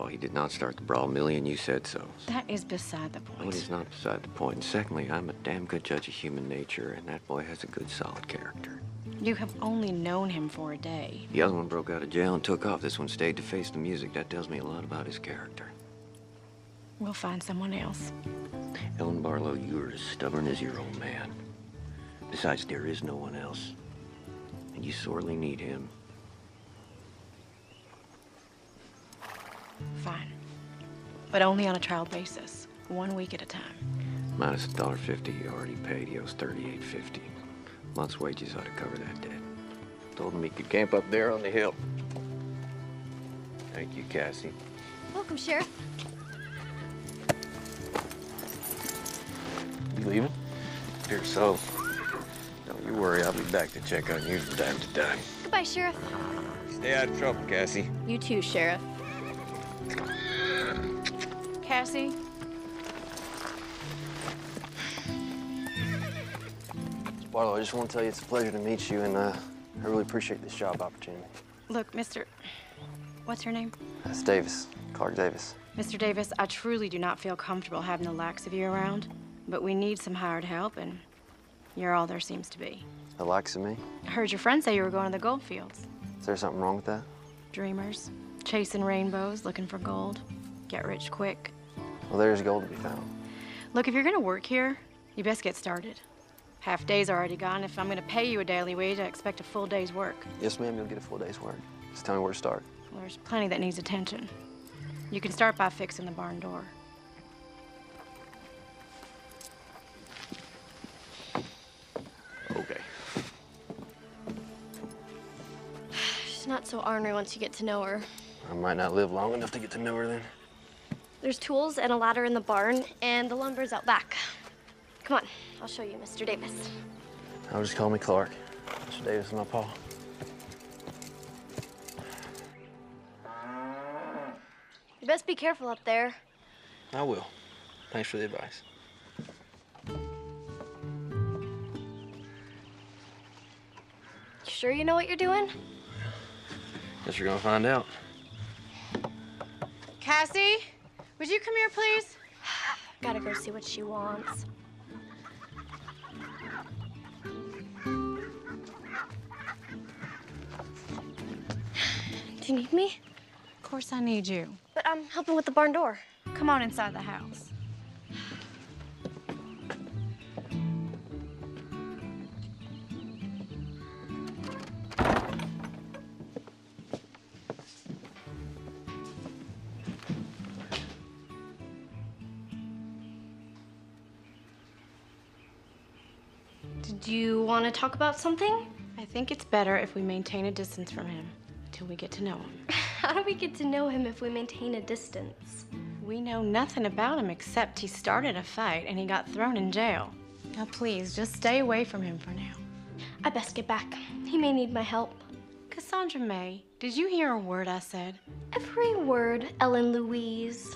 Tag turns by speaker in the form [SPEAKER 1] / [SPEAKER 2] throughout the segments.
[SPEAKER 1] all, he did not start the brawl. Million, you said so.
[SPEAKER 2] That is beside the point.
[SPEAKER 1] No, it is not beside the point. And secondly, I'm a damn good judge of human nature, and that boy has a good, solid character.
[SPEAKER 2] You have only known him for a day.
[SPEAKER 1] The other one broke out of jail and took off. This one stayed to face the music. That tells me a lot about his character.
[SPEAKER 2] We'll find someone else.
[SPEAKER 1] Ellen Barlow, you are as stubborn as your old man. Besides, there is no one else. And you sorely need him.
[SPEAKER 2] Fine. But only on a trial basis. 1 week at a time.
[SPEAKER 1] Minus $1.50 you already paid. He owes $38.50. Month's wages ought to cover that debt. Told him he could camp up there on the hill. Thank you, Cassie.
[SPEAKER 3] Welcome, Sheriff.
[SPEAKER 1] You leaving? Fear so. Don't you worry, I'll be back to check on you from time to time.
[SPEAKER 3] Goodbye, Sheriff.
[SPEAKER 1] Stay out of trouble, Cassie.
[SPEAKER 3] You too, Sheriff.
[SPEAKER 2] Cassie?
[SPEAKER 4] Barlow, I just want to tell you it's a pleasure to meet you, and I really appreciate this job opportunity.
[SPEAKER 2] Look, what's your name?
[SPEAKER 4] That's Davis, Clark Davis.
[SPEAKER 2] Mr. Davis, I truly do not feel comfortable having the likes of you around, but we need some hired help, and you're all there seems to be.
[SPEAKER 4] The likes of me?
[SPEAKER 2] I heard your friend say you were going to the gold fields.
[SPEAKER 4] Is there something wrong with that?
[SPEAKER 2] Dreamers, chasing rainbows, looking for gold, get rich quick.
[SPEAKER 4] Well, there's gold to be found.
[SPEAKER 2] Look, if you're gonna work here, you best get started. Half day's already gone. If I'm gonna pay you a daily wage, I expect a full day's work.
[SPEAKER 4] Yes, ma'am, you'll get a full day's work. Just tell me where to start.
[SPEAKER 2] Well, there's plenty that needs attention. You can start by fixing the barn door.
[SPEAKER 1] Okay.
[SPEAKER 3] She's not so ornery once you get to know her.
[SPEAKER 4] I might not live long enough to get to know her then.
[SPEAKER 3] There's tools and a ladder in the barn, and the lumber's out back. Come on, I'll show you, Mr. Davis.
[SPEAKER 4] I'll just call me Clark. Mr. Davis is my pa.
[SPEAKER 3] You best be careful up there.
[SPEAKER 4] I will. Thanks for the advice.
[SPEAKER 3] You sure you know what you're doing?
[SPEAKER 4] Guess you're gonna find out.
[SPEAKER 2] Cassie, would you come here, please?
[SPEAKER 3] Gotta go see what she wants. Do you need me?
[SPEAKER 2] Of course I need you.
[SPEAKER 3] But I'm helping with the barn door.
[SPEAKER 2] Come on inside the house.
[SPEAKER 3] Did you want to talk about something?
[SPEAKER 2] I think it's better if we maintain a distance from him until we get to know him.
[SPEAKER 3] How do we get to know him if we maintain a distance?
[SPEAKER 2] We know nothing about him except he started a fight and he got thrown in jail. Now please, just stay away from him for now.
[SPEAKER 3] I best get back. He may need my help.
[SPEAKER 2] Cassandra May, did you hear a word I said?
[SPEAKER 3] Every word, Ellen Louise.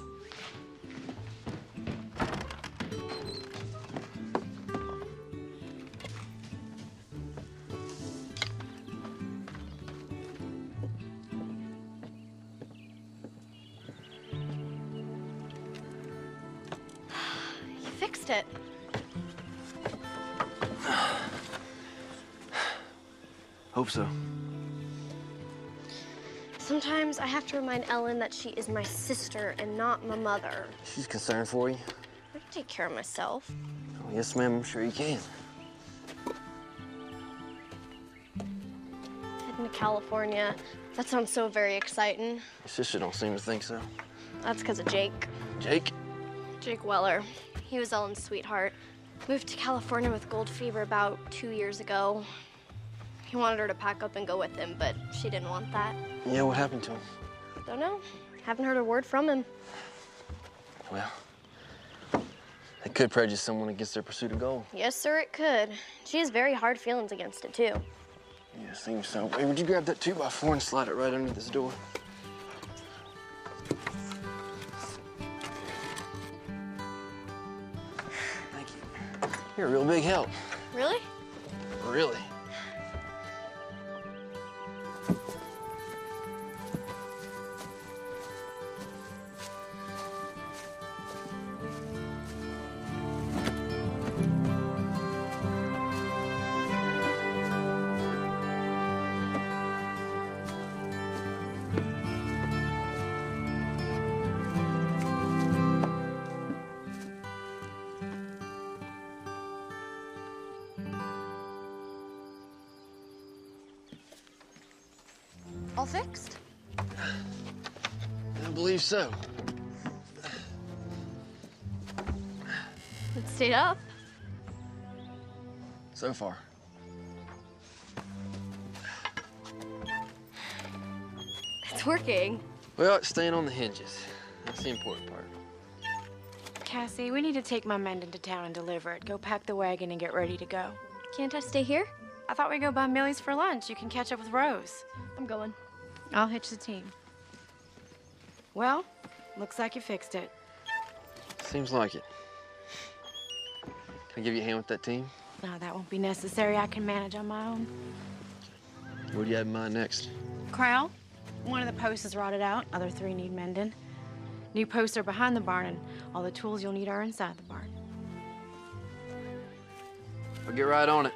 [SPEAKER 3] You fixed it.
[SPEAKER 4] Hope so.
[SPEAKER 3] Sometimes I have to remind Ellen that she is my sister and not my mother.
[SPEAKER 4] She's concerned for you.
[SPEAKER 3] I can take care of myself.
[SPEAKER 4] Oh, yes, ma'am, I'm sure you can.
[SPEAKER 3] Heading to California. That sounds so very exciting.
[SPEAKER 4] Your sister don't seem to think so.
[SPEAKER 3] That's because of Jake.
[SPEAKER 4] Jake?
[SPEAKER 3] Jake Weller. He was Ellen's sweetheart. Moved to California with gold fever about 2 years ago. He wanted her to pack up and go with him, but she didn't want that.
[SPEAKER 4] Yeah, what happened to him?
[SPEAKER 3] Don't know. Haven't heard a word from him.
[SPEAKER 4] Well, it could prejudice someone against their pursuit of gold.
[SPEAKER 3] Yes, sir, it could. She has very hard feelings against it, too.
[SPEAKER 4] Yeah, seems so. Hey, would you grab that 2x4 and slide it right under this door? Thank you. You're a real big help.
[SPEAKER 3] Really?
[SPEAKER 4] Really?
[SPEAKER 5] All fixed?
[SPEAKER 4] I believe so.
[SPEAKER 3] It stayed up.
[SPEAKER 4] So far.
[SPEAKER 3] It's working.
[SPEAKER 4] Well, it's staying on the hinges. That's the important part.
[SPEAKER 2] Cassie, we need to take my mending to town and deliver it. Go pack the wagon and get ready to go.
[SPEAKER 3] Can't I stay here?
[SPEAKER 2] I thought we'd go by Millie's for lunch. You can catch up with Rose.
[SPEAKER 3] I'm going.
[SPEAKER 2] I'll hitch the team. Well, looks like you fixed it.
[SPEAKER 4] Seems like it. Can I give you a hand with that team?
[SPEAKER 2] No, that won't be necessary. I can manage on my own.
[SPEAKER 4] What do you have in mind next?
[SPEAKER 2] Corral, one of the posts is rotted out. Other 3 need mending. New posts are behind the barn, and all the tools you'll need are inside the barn.
[SPEAKER 4] I'll get right on it.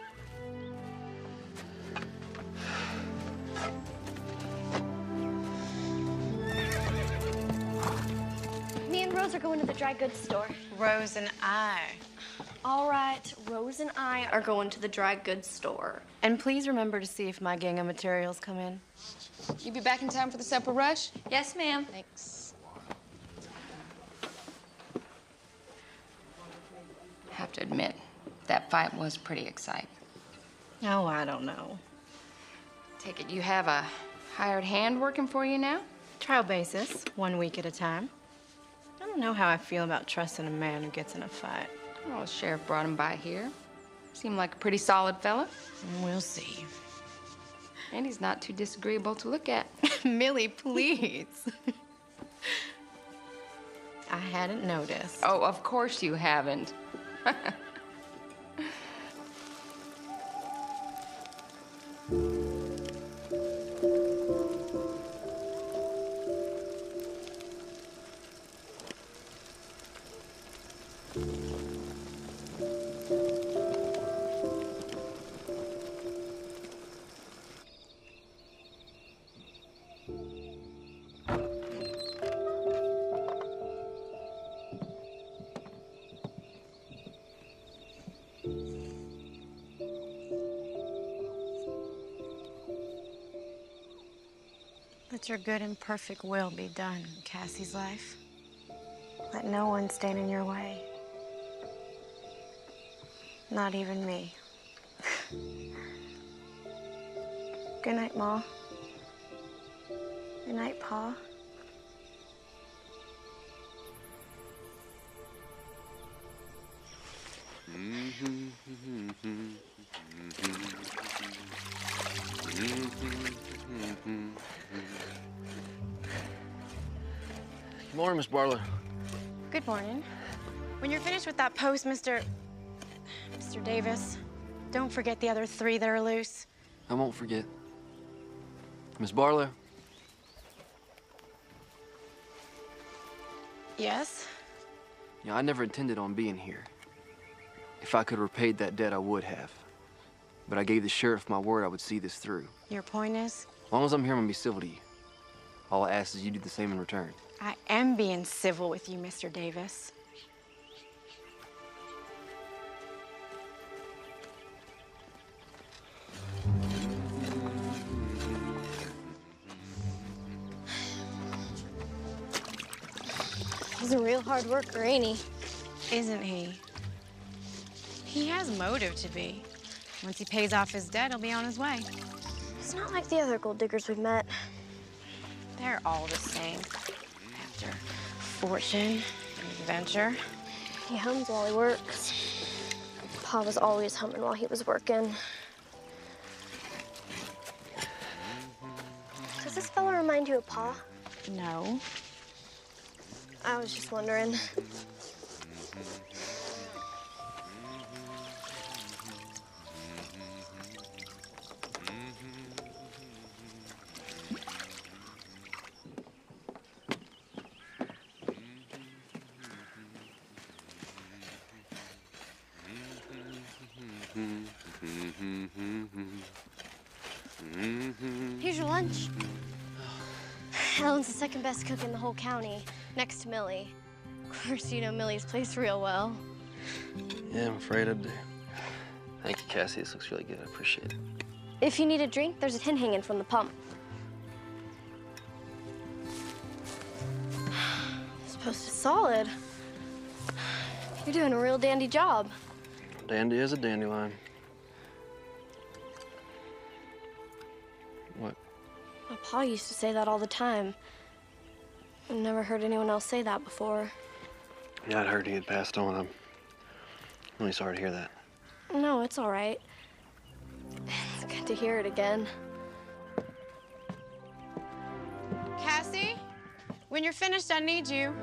[SPEAKER 3] Me and Rose are going to the dry goods store.
[SPEAKER 2] Rose and I.
[SPEAKER 3] All right, Rose and I are going to the dry goods store.
[SPEAKER 2] And please remember to see if my gang of materials come in.
[SPEAKER 5] You be back in time for the supper rush?
[SPEAKER 3] Yes, ma'am.
[SPEAKER 5] Thanks. Have to admit, that fight was pretty exciting.
[SPEAKER 2] Oh, I don't know.
[SPEAKER 5] Take it you have a hired hand working for you now?
[SPEAKER 2] Trial basis, 1 week at a time. I don't know how I feel about trusting a man who gets in a fight.
[SPEAKER 5] Well, the sheriff brought him by here. Seemed like a pretty solid fella.
[SPEAKER 2] We'll see.
[SPEAKER 5] And he's not too disagreeable to look at.
[SPEAKER 2] Millie, please. I hadn't noticed.
[SPEAKER 5] Oh, of course you haven't.
[SPEAKER 2] Let your good and perfect will be done in Cassie's life. Let no one stand in your way. Not even me. Good night, Ma. Good night, Pa.
[SPEAKER 4] Good morning, Miss Barlow.
[SPEAKER 2] Good morning. When you're finished with that post, Mr. Davis, don't forget the other 3 that are loose.
[SPEAKER 4] I won't forget. Miss Barlow,
[SPEAKER 2] Yes?
[SPEAKER 4] you know, I never intended on being here. If I could have repaid that debt, I would have. But I gave the sheriff my word I would see this through.
[SPEAKER 2] Your point is?
[SPEAKER 4] As long as I'm here, I'm gonna be civil to you. All I ask is you do the same in return.
[SPEAKER 2] I am being civil with you, Mr. Davis.
[SPEAKER 3] He's a real hard worker, ain't he?
[SPEAKER 2] Isn't he? He has motive to be. Once he pays off his debt, he'll be on his way.
[SPEAKER 3] He's not like the other gold diggers we've met.
[SPEAKER 2] They're all the same. After fortune and adventure.
[SPEAKER 3] He hums while he works. Pa was always humming while he was working. Does this fella remind you of Pa?
[SPEAKER 2] No.
[SPEAKER 3] I was just wondering. Here's your lunch. Ellen's the second best cook in the whole county, next to Millie. Of course, you know Millie's place real well.
[SPEAKER 4] Yeah, I'm afraid I do. Thank you, Cassie. This looks really good. I appreciate it.
[SPEAKER 3] If you need a drink, there's a tin hanging from the pump. Post is solid. You're doing a real dandy job.
[SPEAKER 4] Dandy as a dandelion. What?
[SPEAKER 3] My pa used to say that all the time. I've never heard anyone else say that before.
[SPEAKER 4] Yeah, I'd heard he had passed on. I'm really sorry to hear that.
[SPEAKER 3] No, it's all right. It's good to hear it again.
[SPEAKER 2] Cassie, when you're finished, I need you.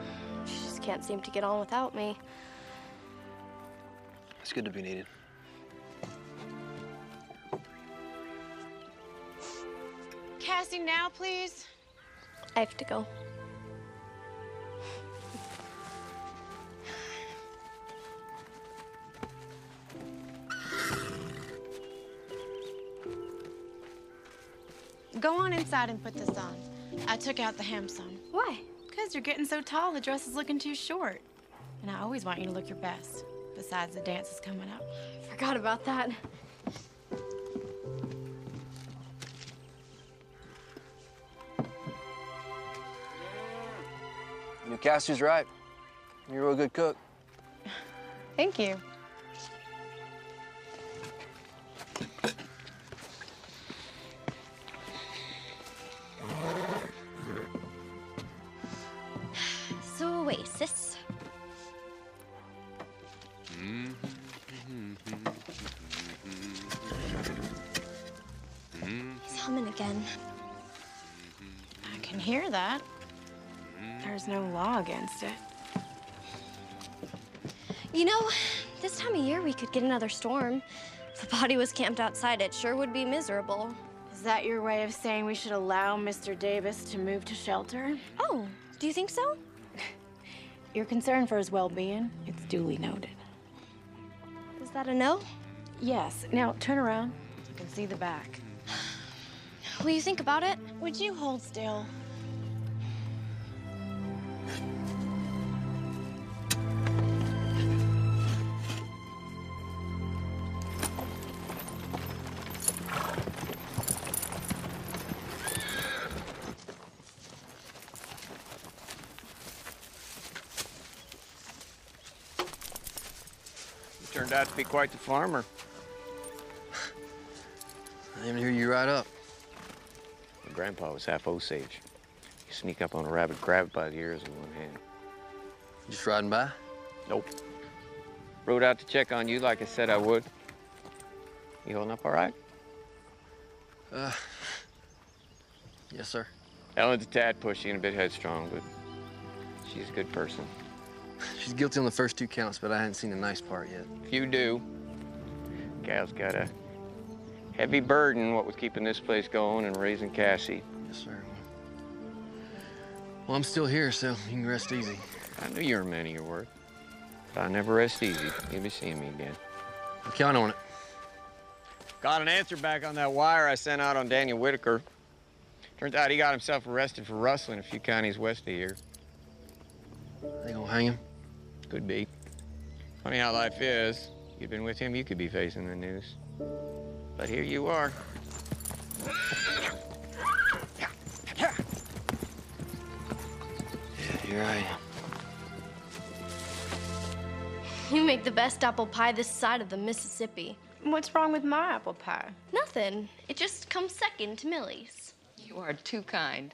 [SPEAKER 3] She just can't seem to get on without me.
[SPEAKER 4] It's good to be needed.
[SPEAKER 2] Cassie, now, please.
[SPEAKER 3] I have to go.
[SPEAKER 2] Go on inside and put this on. I took out the hem seam.
[SPEAKER 3] Why?
[SPEAKER 2] Because you're getting so tall, the dress is looking too short. And I always want you to look your best. Besides, the dance is coming up.
[SPEAKER 3] Forgot about that.
[SPEAKER 4] You know, Cassie's right. You're a real good cook.
[SPEAKER 2] Thank you.
[SPEAKER 3] So, Oasis. He's humming again.
[SPEAKER 2] I can hear that. There's no law against it.
[SPEAKER 3] You know, this time of year we could get another storm. If the body was camped outside, it sure would be miserable.
[SPEAKER 2] Is that your way of saying we should allow Mr. Davis to move to shelter?
[SPEAKER 3] Oh, do you think so?
[SPEAKER 2] You're concerned for his well-being. It's duly noted.
[SPEAKER 3] Is that a no?
[SPEAKER 2] Yes. Now, turn around. You can see the back.
[SPEAKER 3] Will you think about it?
[SPEAKER 2] Would you hold still?
[SPEAKER 1] Turned out to be quite the farmer.
[SPEAKER 4] I didn't hear you right up.
[SPEAKER 1] My grandpa was half Osage. You sneak up on a rabbit, grab it by the ears with one hand.
[SPEAKER 4] Just riding by?
[SPEAKER 1] Nope. Rode out to check on you like I said I would. You holding up all right?
[SPEAKER 4] Yes, sir.
[SPEAKER 1] Ellen's a tad pushy and a bit headstrong, but she's a good person.
[SPEAKER 4] She's guilty on the first 2 counts, but I hadn't seen the nice part yet.
[SPEAKER 1] If you do, Gal's got a heavy burden, what with keeping this place going and raising Cassie.
[SPEAKER 4] Yes, sir. Well, I'm still here, so you can rest easy.
[SPEAKER 1] I knew you were a man of your word. But I never rest easy. You'll be seeing me again.
[SPEAKER 4] I'll count on it.
[SPEAKER 1] Got an answer back on that wire I sent out on Daniel Whitaker. Turns out he got himself arrested for rustling a few counties west of here.
[SPEAKER 4] They gonna hang him?
[SPEAKER 1] Could be. Funny how life is. If you'd been with him, you could be facing the news. But here you are.
[SPEAKER 4] Yeah, here I am.
[SPEAKER 3] You make the best apple pie this side of the Mississippi.
[SPEAKER 2] What's wrong with my apple pie?
[SPEAKER 3] Nothing. It just comes second to Millie's.
[SPEAKER 5] You are too kind.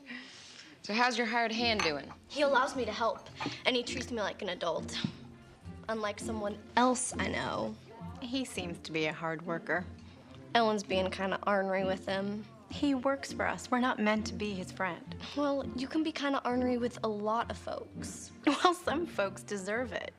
[SPEAKER 5] So how's your hired hand doing?
[SPEAKER 3] He allows me to help, and he treats me like an adult. Unlike someone else I know.
[SPEAKER 2] He seems to be a hard worker.
[SPEAKER 3] Ellen's being kind of ornery with him.
[SPEAKER 2] He works for us. We're not meant to be his friend.
[SPEAKER 3] Well, you can be kind of ornery with a lot of folks.
[SPEAKER 2] Well, some folks deserve it.